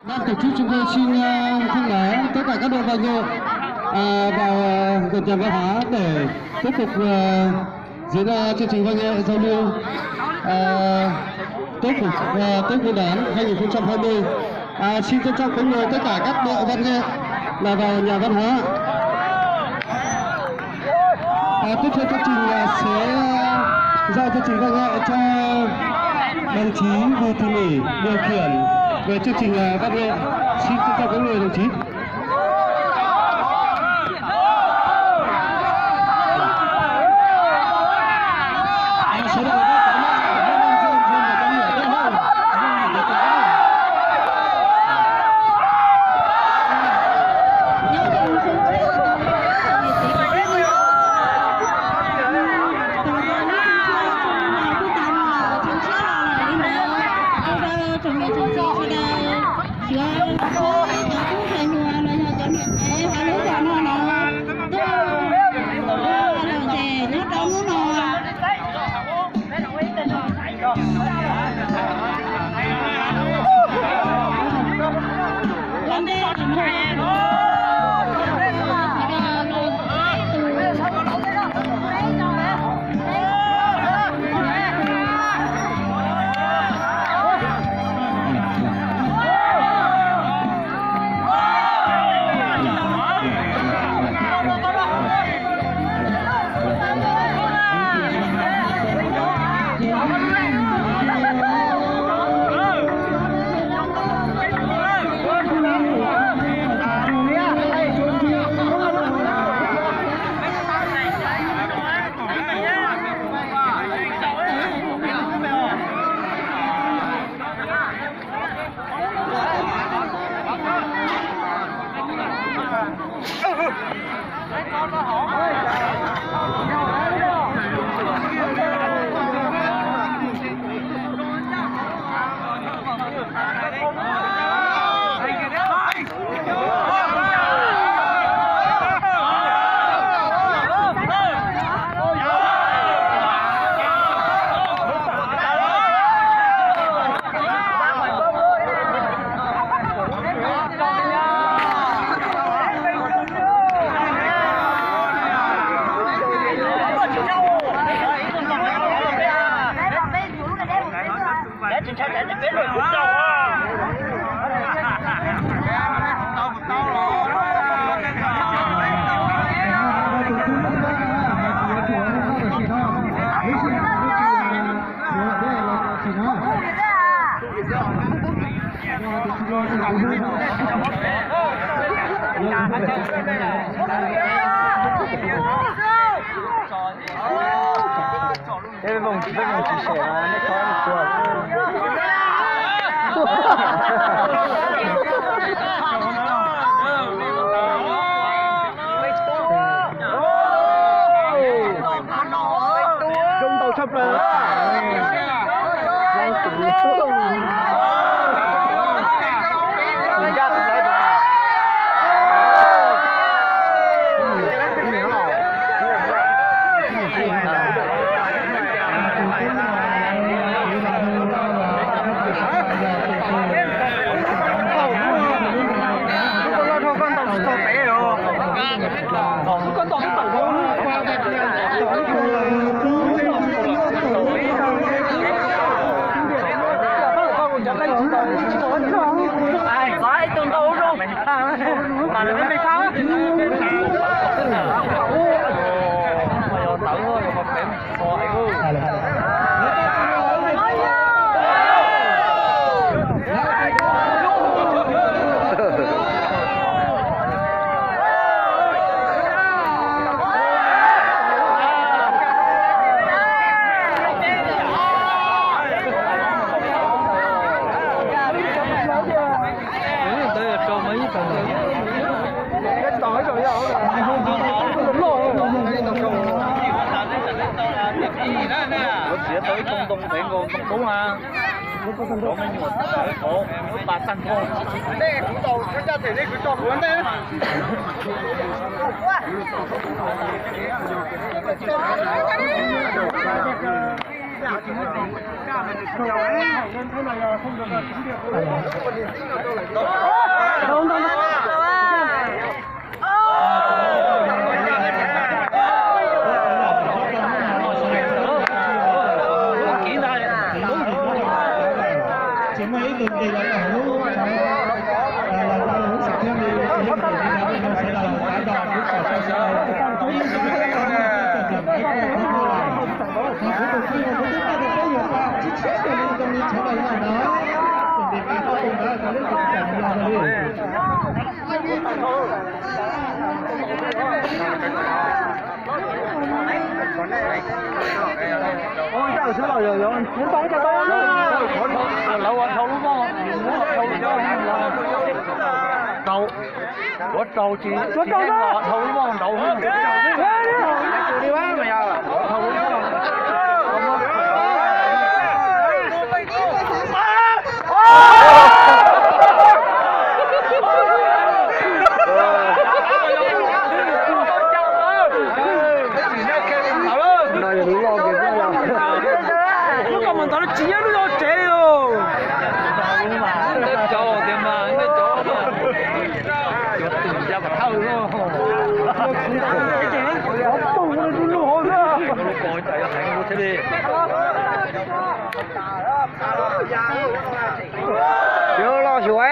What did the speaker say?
Ban tổ chức chúng tôi xin thông báo tất cả các đội vận động vào gần nhà văn hóa để tiếp tục diễn ra chương trình văn nghệ giao lưu Tết Nguyên đán 2020. Xin trân trọng kính mời tất cả các đội văn nghệ là vào nhà văn hóa. Tiếp theo chương trình sẽ giao chương trình văn nghệ cho đồng chí Bùi Thị Mỹ điều khiển về chương trình văn nghệ. Xin trân trọng kính mời đồng chí. Cái vòng chỉ xẻ nó có một tuổi. Trung tàu sắp rồi. tới công tông để ngon đúng ha. Có mấy người tới khổ, bà tăng khổ. Đây cũng tàu, cái gia thể đây cứ cho cuốn đây. Không được ôi trời sao rồi rồi muốn bóng cho tôi lâu anh thâu đúng không? Đầu của đầu chỉ thâu đúng không? Đầu không? Đi quá mày à? Thâu đúng không? 잠깐만 나를 지혜를 어째요? cho tiền mà nó cho từng ra mà thâu luôn 똥을 눌러 오자. nó coi chạy hẹn thế đi chưa lo sủa